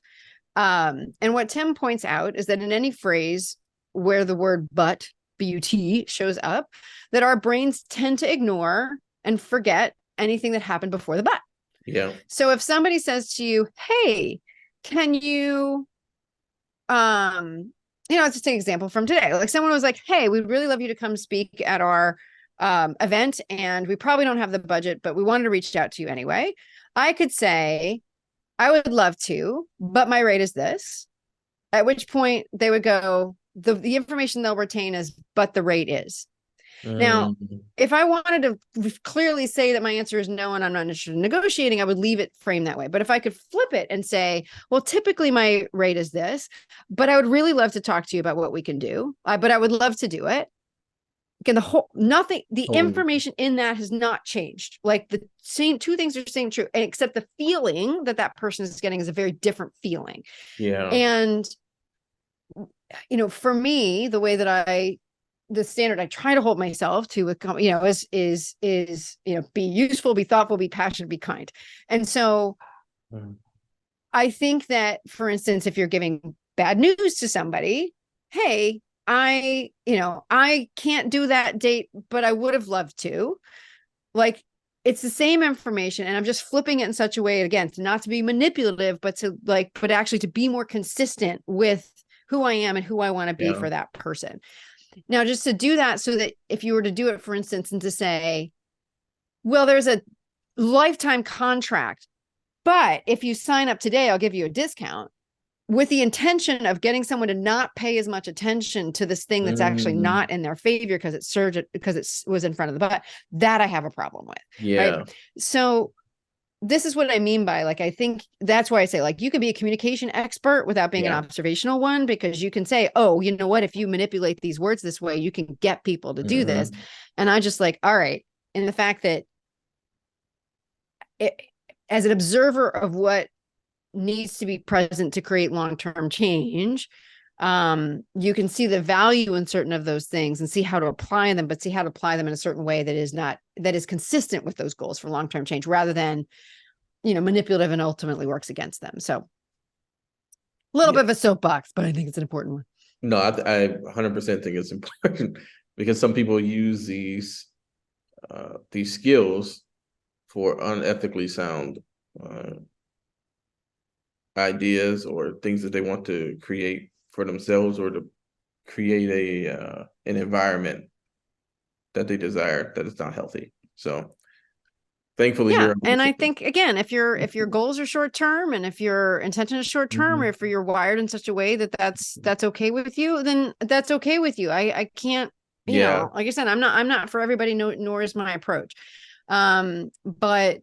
Speaker 3: And what Tim points out is that in any phrase where the word but, B-U-T, shows up, that our brains tend to ignore and forget anything that happened before the but.
Speaker 2: Yeah.
Speaker 3: So if somebody says to you, hey, can you, let's just take an example from today. Like, someone was like, hey, we'd really love you to come speak at our event, and we probably don't have the budget, but we wanted to reach out to you anyway. I could say, I would love to, but my rate is this. At which point they would go, the information they'll retain is, but the rate is. Now, if I wanted to clearly say that my answer is no, and I'm not interested in negotiating, I would leave it framed that way. But if I could flip it and say, well, typically my rate is this, but I would really love to talk to you about what we can do. But I would love to do it. Again, the information in that has not changed. Like, the same 2 things are staying true, except the feeling that person is getting is a very different feeling.
Speaker 2: Yeah.
Speaker 3: And, for me, the way that the standard I try to hold myself to, is be useful, be thoughtful, be passionate, be kind. And so I think that, for instance, if you're giving bad news to somebody, hey, I can't do that date, but I would have loved to. Like, it's the same information, and I'm just flipping it in such a way, again, not to be manipulative, but actually to be more consistent with who I am and who I want to be for that person. Now, just to do that, so that if you were to do it, for instance, and to say, well, there's a lifetime contract, but if you sign up today, I'll give you a discount, with the intention of getting someone to not pay as much attention to this thing that's actually not in their favor because it was in front of the butt, that I have a problem with.
Speaker 2: Yeah.
Speaker 3: Right? So this is what I mean by, like, I think that's why I say, like, you can be a communication expert without being an observational one, because you can say, oh, you know what, if you manipulate these words this way, you can get people to do this. And I just like, all right. And the fact that as an observer of what needs to be present to create long-term change, you can see the value in certain of those things and see how to apply them, but see how to apply them in a certain way that is consistent with those goals for long-term change, rather than, manipulative and ultimately works against them. So a little bit of a soapbox, but I think it's an important one.
Speaker 2: No, I 100% think it's important because some people use these skills for unethically sound ideas or things that they want to create for themselves, or to create an environment that they desire that is not healthy. So thankfully,
Speaker 3: and I think, again, if your goals are short term, and if your intention is short term, or if you're wired in such a way that that's okay with you, then that's okay with you. I can't, like I said, I'm not for everybody, nor is my approach. But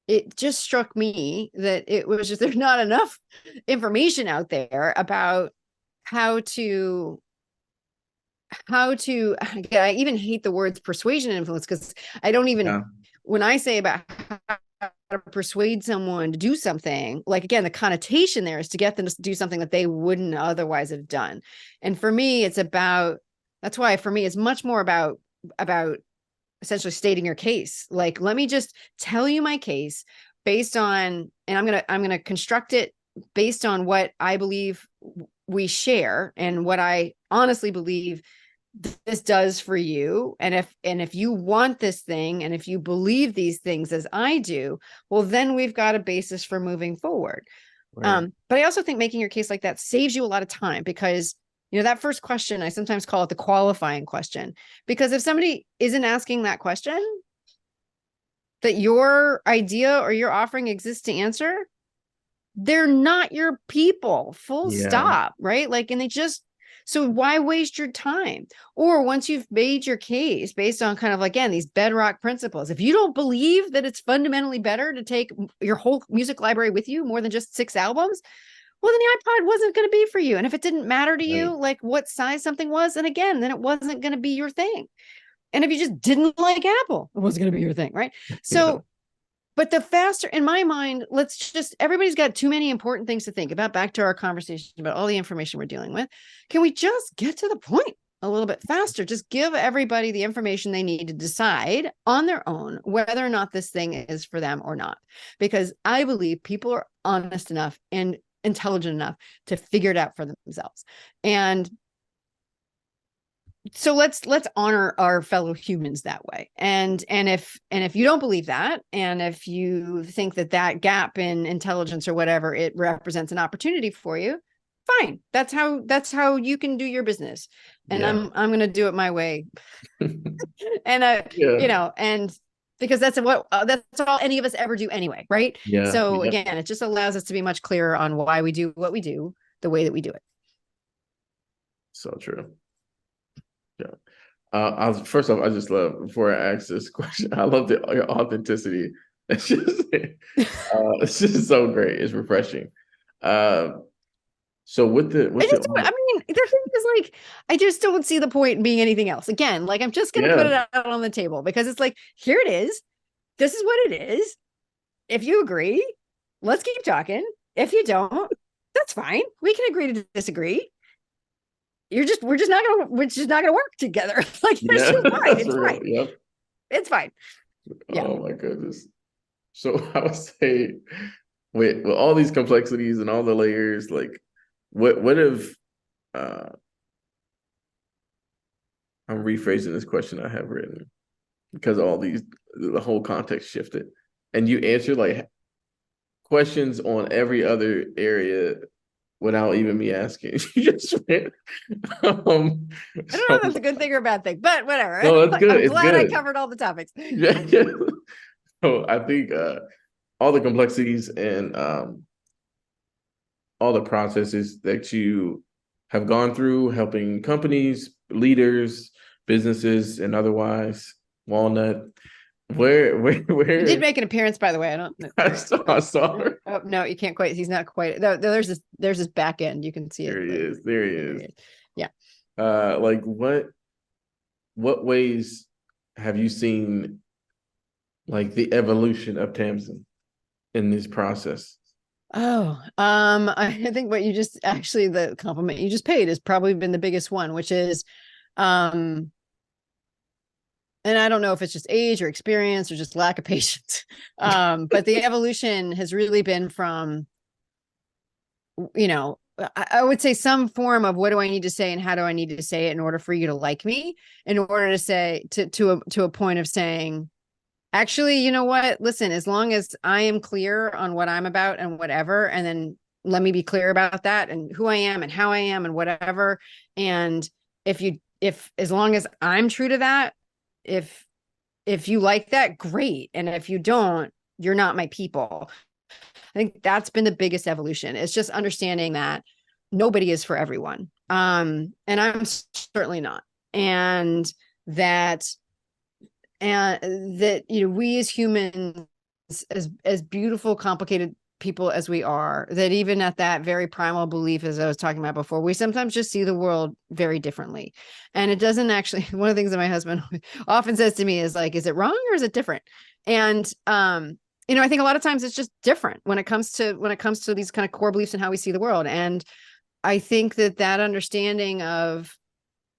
Speaker 3: it just struck me that it was just, there's not enough information out there about how to I even hate the words persuasion and influence, because I don't even, when I say about how to persuade someone to do something, like, again, the connotation there is to get them to do something that they wouldn't otherwise have done. And for me, that's why for me, it's much more about essentially stating your case. Like, let me just tell you my case based on, and I'm going to construct it based on what I believe we share and what I honestly believe this does for you. And if you want this thing, and if you believe these things as I do, well, then we've got a basis for moving forward. Right. But I also think making your case like that saves you a lot of time, because that first question, I sometimes call it the qualifying question, because if somebody isn't asking that question that your idea or your offering exists to answer, they're not your people, full stop, right? Like, and so why waste your time? Or once you've made your case based on kind of, again, these bedrock principles, if you don't believe that it's fundamentally better to take your whole music library with you, more than just 6 albums, well, then the iPod wasn't going to be for you. And if it didn't matter to you, like what size something was, and again, then it wasn't going to be your thing. And if you just didn't like Apple, it wasn't going to be your thing, right? So, but the faster, in my mind, everybody's got too many important things to think about. Back to our conversation about all the information we're dealing with. Can we just get to the point a little bit faster? Just give everybody the information they need to decide on their own whether or not this thing is for them or not. Because I believe people are honest enough and intelligent enough to figure it out for themselves. And so let's honor our fellow humans that way. And if you don't believe that, and if you think that gap in intelligence or whatever, it represents an opportunity for you, fine. That's how you can do your business. And I'm going to do it my way. And and because that's all any of us ever do anyway, right? So again, it just allows us to be much clearer on why we do what we do the way that we do it.
Speaker 2: So true. First off, I just love, before I ask this question, I love your authenticity. It's just so great. It's refreshing. So with the
Speaker 3: thing is, like, I just don't see the point in being anything else. Again, like, I'm just going to put it out on the table, because it's like, here it is. This is what it is. If you agree, let's keep talking. If you don't, that's fine. We can agree to disagree. We're just not gonna work together. Like, it's fine. It's fine. Yep. It's fine. Yeah.
Speaker 2: Oh my goodness. So I would say, with all these complexities and all the layers, like, what if I'm rephrasing this question I have written, because the whole context shifted, and you answered like questions on every other area without even me asking. You just went. I don't know
Speaker 3: if that's a good thing or a bad thing, but whatever.
Speaker 2: No, it's good.
Speaker 3: I'm glad I covered all the topics.
Speaker 2: Yeah. So I think all the complexities and all the processes that you have gone through, helping companies, leaders, businesses, and otherwise, Walnut,
Speaker 3: He did
Speaker 2: where
Speaker 3: make an appearance, by the way. I don't.
Speaker 2: I saw her.
Speaker 3: Oh no, you can't quite. He's not quite. There's this back end. You can see
Speaker 2: There
Speaker 3: it.
Speaker 2: he is. There he is.
Speaker 3: Yeah.
Speaker 2: Like what ways have you seen like the evolution of Tamsen in this process?
Speaker 3: Oh, I think what you just actually the compliment you just paid has probably been the biggest one, which is, and I don't know if it's just age or experience or just lack of patience. But the evolution has really been from, I would say some form of what do I need to say and how do I need to say it in order for you to like me, in order to say to a point of saying, actually, you know what? Listen, as long as I am clear on what I'm about and whatever, and then let me be clear about that and who I am and how I am and whatever. And if as long as I'm true to that, if you like that, great. And if you don't, you're not my people. I think that's been the biggest evolution. It's just understanding that nobody is for everyone. And I'm certainly not. And that we as humans, as beautiful, complicated people as we are, that even at that very primal belief, as I was talking about before, we sometimes just see the world very differently. And it doesn't actually, one of the things that my husband often says to me is like, is it wrong or is it different? And I think a lot of times it's just different when it comes to these kind of core beliefs and how we see the world. And I think that understanding of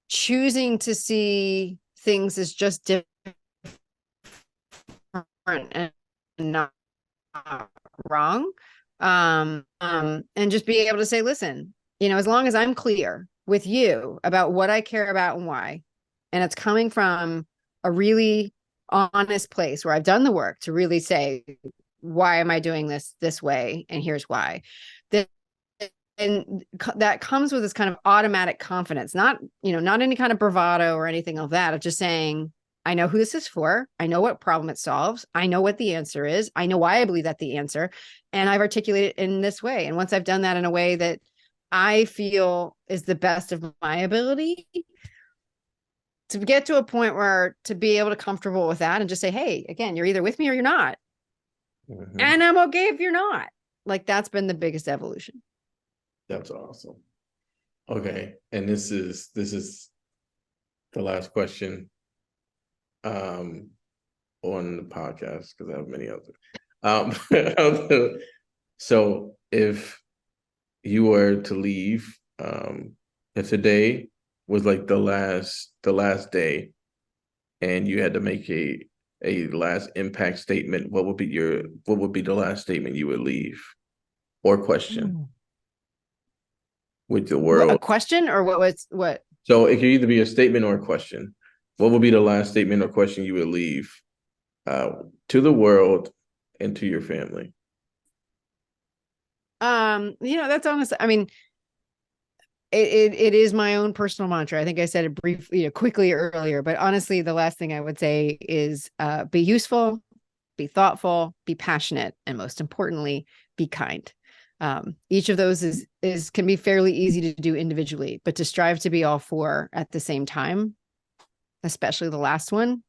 Speaker 3: choosing to see things as just different and not wrong, and just being able to say, listen, as long as I'm clear with you about what I care about and why, and it's coming from a really honest place where I've done the work to really say, why am I doing this way, and here's why. And that comes with this kind of automatic confidence, not any kind of bravado or anything like that, of just saying, I know who this is for. I know what problem it solves. I know what the answer is. I know why I believe that's the answer. And I've articulated it in this way. And once I've done that in a way that I feel is the best of my ability, to get to a point where to be able to comfortable with that and just say, hey, again, you're either with me or you're not. Mm-hmm. And I'm okay if you're not. Like, that's been the biggest evolution.
Speaker 2: That's awesome. Okay. And this is the last question on the podcast, because I have many others. So if you were to leave, if today was like the last day and you had to make a last impact statement, what would be the last statement you would leave or question with the world?
Speaker 3: A question or what?
Speaker 2: So it could either be a statement or a question. What would be the last statement or question you would leave to the world and to your family?
Speaker 3: That's honest. I mean, it is my own personal mantra. I think I said it briefly, quickly earlier, but honestly, the last thing I would say is be useful, be thoughtful, be passionate, and most importantly, be kind. Each of those can be fairly easy to do individually, but to strive to be all four at the same time, especially the last one,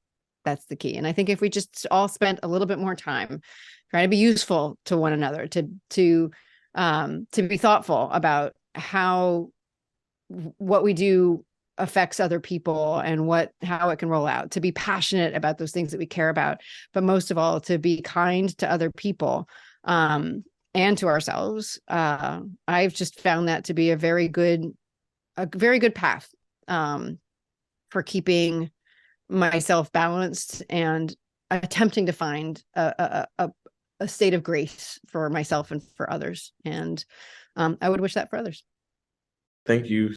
Speaker 3: that's the key. And I think if we just all spent a little bit more time trying to be useful to one another, to be thoughtful about how what we do affects other people and how it can roll out, to be passionate about those things that we care about, but most of all, to be kind to other people, and to ourselves. I've just found that to be a very good path, for keeping myself balanced and attempting to find a state of grace for myself and for others. And I would wish that for others.
Speaker 2: Thank you.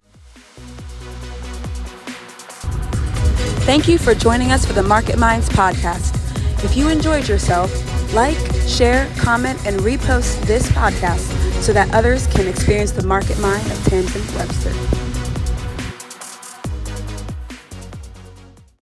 Speaker 1: Thank you for joining us for the Market Minds podcast. If you enjoyed yourself, like, share, comment, and repost this podcast so that others can experience the market mind of Tamsen Webster.